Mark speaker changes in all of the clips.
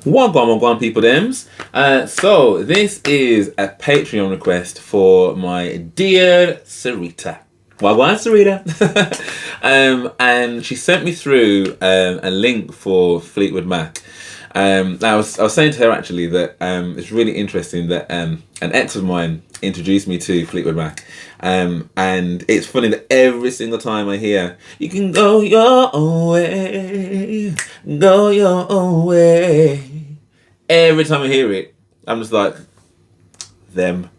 Speaker 1: One people dems. So this is a Patreon request for my dear Sarita. Wagwan Sarita. And she sent me through a link for Fleetwood Mac. I was saying to her actually that it's really interesting that an ex of mine introduced me to Fleetwood Mac, and it's funny that every single time I hear "You can go your own way, go your own way," every time I hear it, I'm just like, them.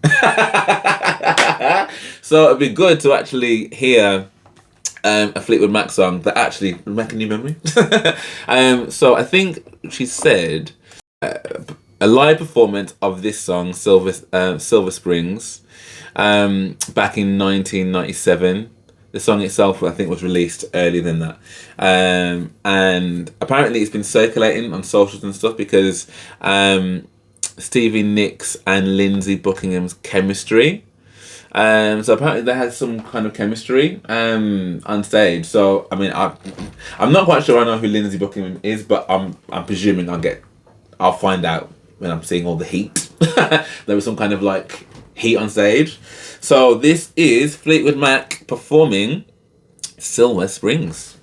Speaker 1: So it'd be good to actually hear a Fleetwood Mac song that actually would make a new memory. So I think she said a live performance of this song, Silver Springs, back in 1997. The song itself, I think, was released earlier than that. And apparently it's been circulating on socials and stuff because Stevie Nicks and Lindsey Buckingham's chemistry. So apparently they had some kind of chemistry on stage. So I mean, I'm not quite sure I know who Lindsey Buckingham is, but I'm presuming I'll find out when I'm seeing all the heat. There was some kind of like heat on stage. So this is Fleetwood Mac performing Silver Springs.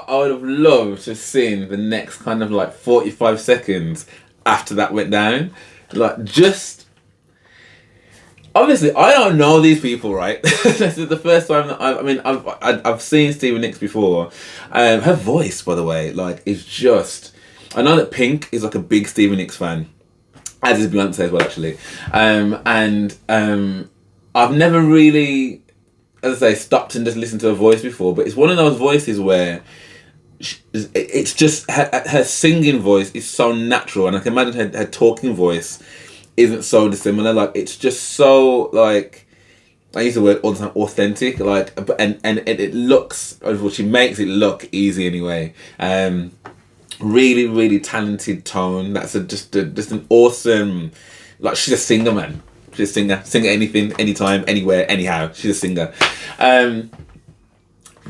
Speaker 1: I would have loved to have seen the next kind of like 45 seconds after that went down. Like, just... Obviously, I don't know these people, right? This is the first time that I've seen Stevie Nicks before. Her voice, by the way, like, is just... I know that Pink is like a big Stevie Nicks fan, as is Beyonce as well, actually. I've never really, as I say, stopped and just listened to her voice before, but it's one of those voices where it's just her singing voice is so natural, and I can imagine her talking voice isn't so dissimilar. Like, it's just so, like, I use the word all the time, authentic. Like, and it looks, well, she makes it look easy anyway. Really, really talented tone. That's just an awesome, like, she's a singer, man. She's a singer anything, anytime, anywhere, anyhow. She's a singer.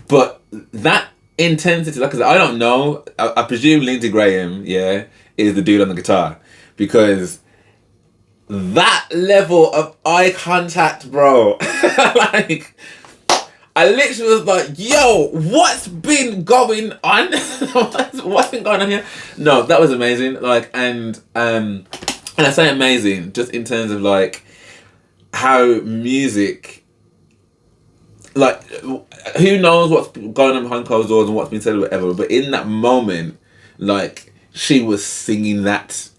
Speaker 1: But that intensity, like I said, I don't know. I presume Lindsey Graham, yeah, is the dude on the guitar, because that level of eye contact, bro. Like, I literally was like, yo, what's been going on? What's been going on here? No, that was amazing. Like, and I say amazing just in terms of like how music, like, who knows what's going on behind closed doors and what's been said or whatever, but in that moment, like, she was singing that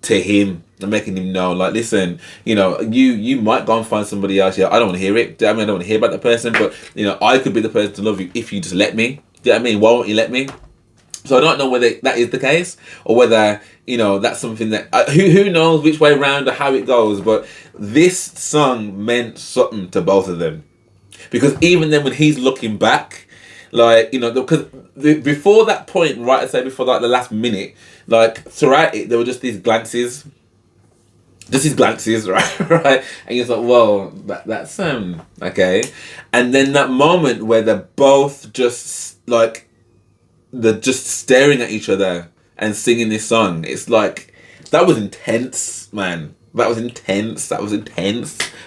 Speaker 1: to him and making him know, like, listen, you know, you might go and find somebody else. Yeah, I don't want to hear it. I mean, I don't want to hear about that person, but, you know, I could be the person to love you if you just let me. Do you know what I mean? Why won't you let me? So I don't know whether that is the case or whether, you know, that's something that who knows which way around or how it goes. But this song meant something to both of them, because even then when he's looking back, like, you know, because before that point, right, I say before like the last minute, like throughout it, there were just these glances, right, right, and you're like, whoa, that's okay, and then that moment where they're both just like, they're just staring at each other and singing this song. It's like, that was intense, man. That was intense.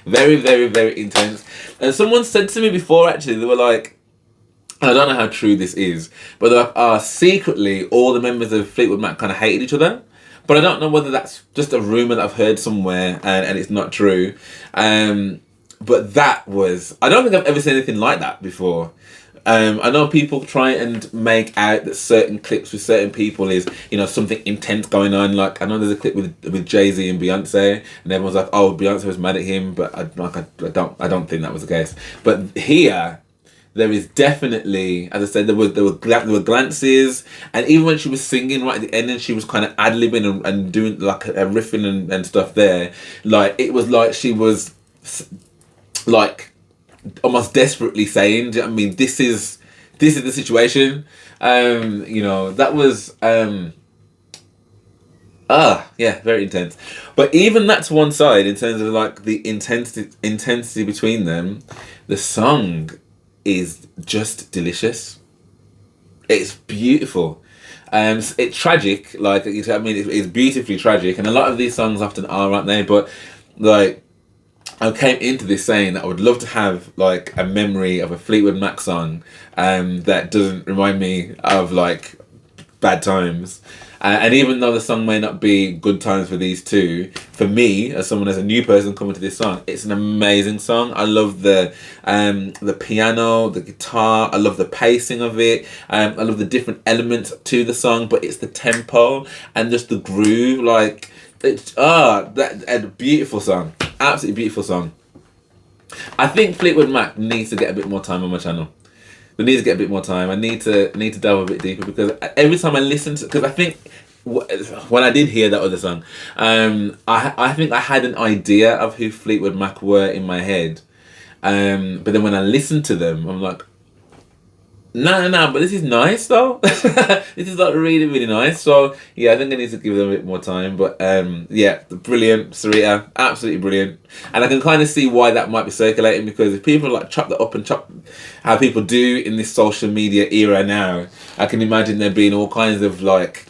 Speaker 1: Very, very, very intense. And someone said to me before, actually, they were like, I don't know how true this is, but they're like, secretly all the members of Fleetwood Mac kind of hated each other. But I don't know whether that's just a rumour that I've heard somewhere and it's not true. But that was, I don't think I've ever seen anything like that before. I know people try and make out that certain clips with certain people is, you know, something intense going on. Like, I know there's a clip with JHEEZE and Beyonce, and everyone's like, oh, Beyonce was mad at him, but I don't think that was the case. But here, there is definitely, as I said, there were glances, and even when she was singing right at the end and she was kind of ad-libbing and doing like a riffing and stuff there, like, it was like she was like almost desperately saying, do you know what I mean, this is the situation. You know, that was yeah, very intense. But even that to one side, in terms of like the intensity between them, the song is just delicious. It's beautiful. It's tragic, like, I mean, it's beautifully tragic, and a lot of these songs often are, aren't they? But like, I came into this saying that I would love to have like a memory of a Fleetwood Mac song that doesn't remind me of like bad times. And even though the song may not be good times for these two, for me, as someone, as a new person coming to this song, it's an amazing song. I love the piano, the guitar. I love the pacing of it. I love the different elements to the song, but it's the tempo and just the groove. Like, it's a beautiful song. Absolutely beautiful song. I think Fleetwood Mac needs to get a bit more time on my channel. They need to get a bit more time. I need to delve a bit deeper, because every time I listen to, because I think when I did hear that other song, I think I had an idea of who Fleetwood Mac were in my head, but then when I listened to them, I'm like, no, but this is nice though. This is like really, really nice. So yeah, I think I need to give them a bit more time. But yeah, brilliant, Sarita, absolutely brilliant. And I can kind of see why that might be circulating, because if people like chop that up and chop how people do in this social media era now, I can imagine there being all kinds of like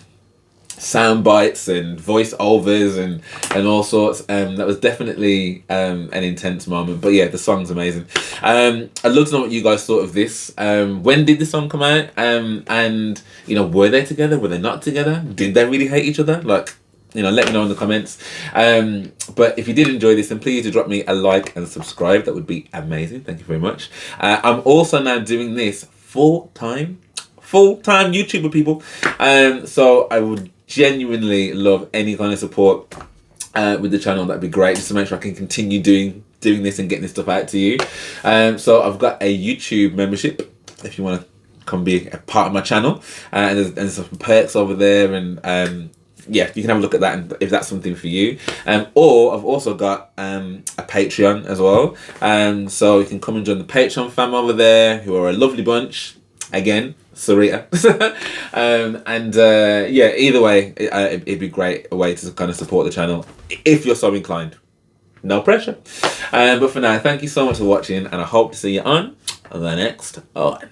Speaker 1: sound bites and voiceovers and all sorts. That was definitely an intense moment. But yeah, the song's amazing. I'd love to know what you guys thought of this. When did the song come out? And you know, were they together? Were they not together? Did they really hate each other? Like, you know, let me know in the comments. But if you did enjoy this, then please do drop me a like and subscribe. That would be amazing. Thank you very much. I'm also now doing this full-time YouTuber, people. So I would genuinely love any kind of support with the channel. That'd be great, just to make sure I can continue doing this and getting this stuff out to you. So I've got a YouTube membership if you want to come be a part of my channel, and there's some perks over there, and yeah, you can have a look at that, and if that's something for you. Or I've also got a Patreon as well, so you can come and join the Patreon fam over there, who are a lovely bunch. Again, Sarita. Yeah, either way, it'd be great, a way to kind of support the channel if you're so inclined. No pressure. But for now, thank you so much for watching, and I hope to see you on the next one.